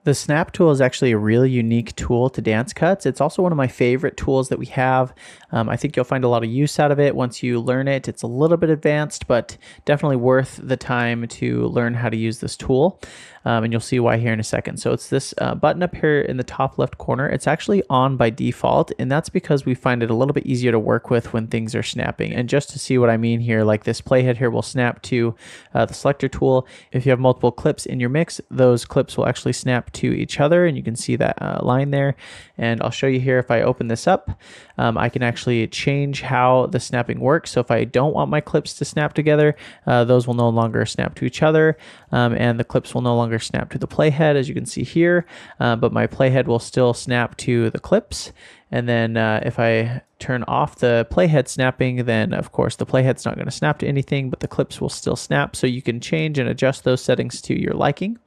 The snap tool is actually a really unique tool to DanceCuts. It's also one of my favorite tools that we have. I think you'll find a lot of use out of it once you learn it. It's a little bit advanced, but definitely worth the time to learn how to use this tool. And you'll see why here in a second. So it's this button up here in the top left corner. It's actually on by default, and that's because we find it a little bit easier to work with when things are snapping. And just to see what I mean here, like this playhead here will snap to the selector tool. If you have multiple clips in your mix, those clips will actually snap to each other, and you can see that line there. And I'll show you here, if I open this up, I can actually change how the snapping works. So if I don't want my clips to snap together, those will no longer snap to each other, and the clips will no longer snap to the playhead, as you can see here, but my playhead will still snap to the clips. And then if I turn off the playhead snapping, then of course the playhead's not going to snap to anything, but the clips will still snap. So you can change and adjust those settings to your liking.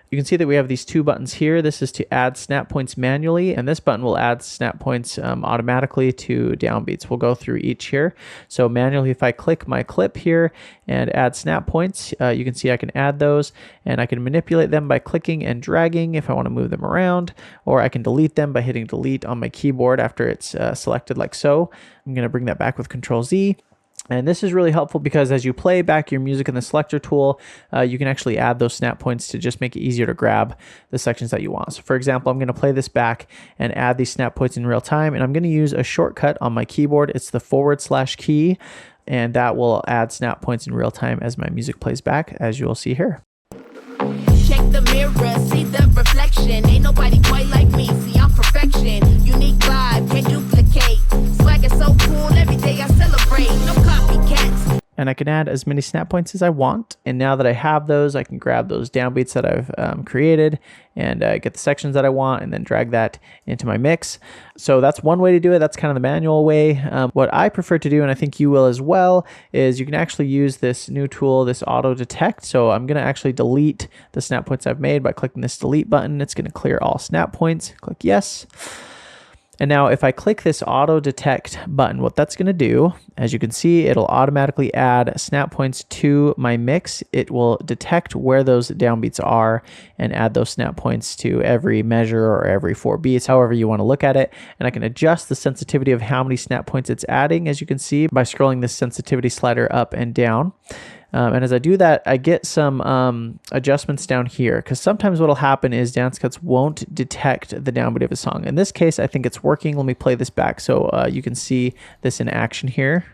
You can see that we have these two buttons here. This is to add snap points manually, and this button will add snap points automatically to downbeats. We'll go through each here. So manually, if I click my clip here and add snap points, you can see I can add those, and I can manipulate them by clicking and dragging if I want to move them around, or I can delete them by hitting delete on my keyboard after it's selected like so. I'm going to bring that back with Control Z. And this is really helpful because as you play back your music in the selector tool, you can actually add those snap points to just make it easier to grab the sections that you want. So for example, I'm going to play this back and add these snap points in real time, and I'm going to use a shortcut on my keyboard. It's the / key, and that will add snap points in real time as my music plays back, as you will see here. Check the mirror, see the reflection. Ain't nobody quite like me, see I'm perfection. Unique vibe, can't duplicate. Swag is so cool, every day I celebrate. No copycats. And I can add as many snap points as I want. And now that I have those, I can grab those downbeats that I've created and get the sections that I want and then drag that into my mix. So that's one way to do it. That's kind of the manual way. What I prefer to do, and I think you will as well, is you can actually use this new tool, this auto detect. So I'm going to actually delete the snap points I've made by clicking this delete button. It's going to clear all snap points. Click yes. And now if I click this auto detect button, what that's going to do, as you can see, it'll automatically add snap points to my mix. It will detect where those downbeats are and add those snap points to every measure or every 4 beats, however you want to look at it. And I can adjust the sensitivity of how many snap points it's adding, as you can see, by scrolling this sensitivity slider up and down. And as I do that, I get some adjustments down here, because sometimes what will happen is DanceCuts won't detect the downbeat of a song. In this case, I think it's working. Let me play this back so you can see this in action here.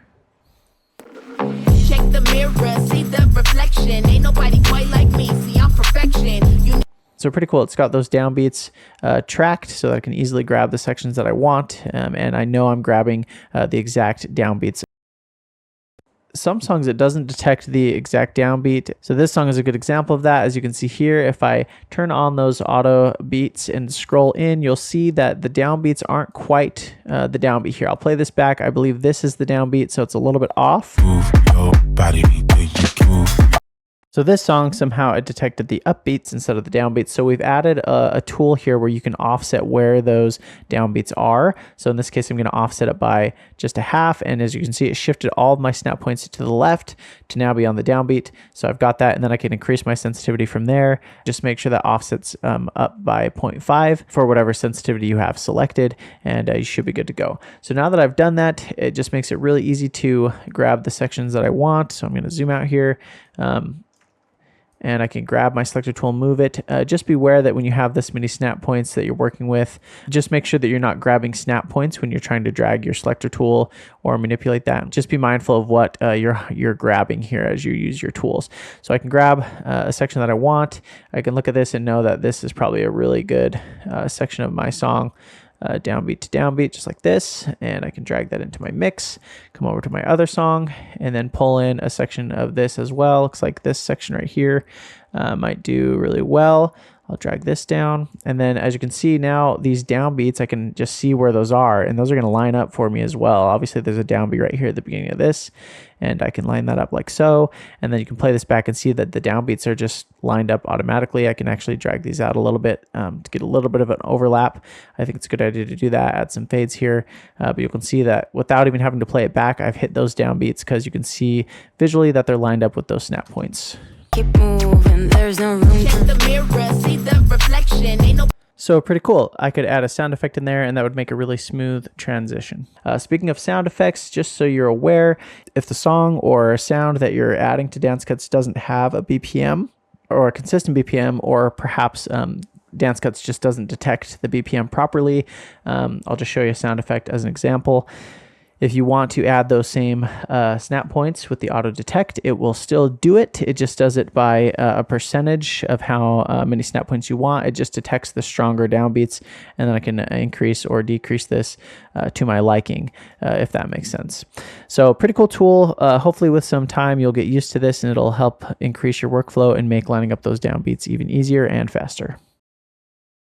Check the mirror, see the reflection. Ain't nobody quite like me, see I'm perfection. So pretty cool. It's got those downbeats tracked so that I can easily grab the sections that I want, and I know I'm grabbing the exact downbeats. Some songs it doesn't detect the exact downbeat. So this song is a good example of that. As you can see here, if I turn on those auto beats and scroll in, you'll see that the downbeats aren't quite the downbeat here. I'll play this back. I believe this is the downbeat, so it's a little bit off. Move your body, move. So this song, somehow it detected the upbeats instead of the downbeats. So we've added a tool here where you can offset where those downbeats are. So in this case, I'm going to offset it by just a half. And as you can see, it shifted all of my snap points to the left to now be on the downbeat. So I've got that, and then I can increase my sensitivity from there. Just make sure that offsets up by 0.5 for whatever sensitivity you have selected, and you should be good to go. So now that I've done that, it just makes it really easy to grab the sections that I want. So I'm going to zoom out here. And I can grab my selector tool and move it. Just beware that when you have this many snap points that you're working with, just make sure that you're not grabbing snap points when you're trying to drag your selector tool or manipulate that. Just be mindful of what you're grabbing here as you use your tools. So I can grab a section that I want. I can look at this and know that this is probably a really good section of my song. Downbeat to downbeat, just like this, and I can drag that into my mix, come over to my other song, and then pull in a section of this as well. Looks like this section right here might do really well. I'll drag this down, and then as you can see now, these downbeats, I can just see where those are, and those are going to line up for me as well. Obviously, there's a downbeat right here at the beginning of this, and I can line that up like so, and then you can play this back and see that the downbeats are just lined up automatically. I can actually drag these out a little bit to get a little bit of an overlap. I think it's a good idea to do that, add some fades here, but you can see that without even having to play it back, I've hit those downbeats because you can see visually that they're lined up with those snap points. Keep moving, there's no room. Check the mirror, see the reflection. So pretty cool. I could add a sound effect in there and that would make a really smooth transition. Speaking of sound effects, just so you're aware, if the song or sound that you're adding to DanceCuts doesn't have a BPM or a consistent BPM, or perhaps DanceCuts just doesn't detect the BPM properly, I'll just show you a sound effect as an example. If you want to add those same snap points with the auto detect, it will still do it. It just does it by a percentage of how many snap points you want. It just detects the stronger downbeats, and then I can increase or decrease this to my liking, if that makes sense. So pretty cool tool. Hopefully with some time, you'll get used to this and it'll help increase your workflow and make lining up those downbeats even easier and faster.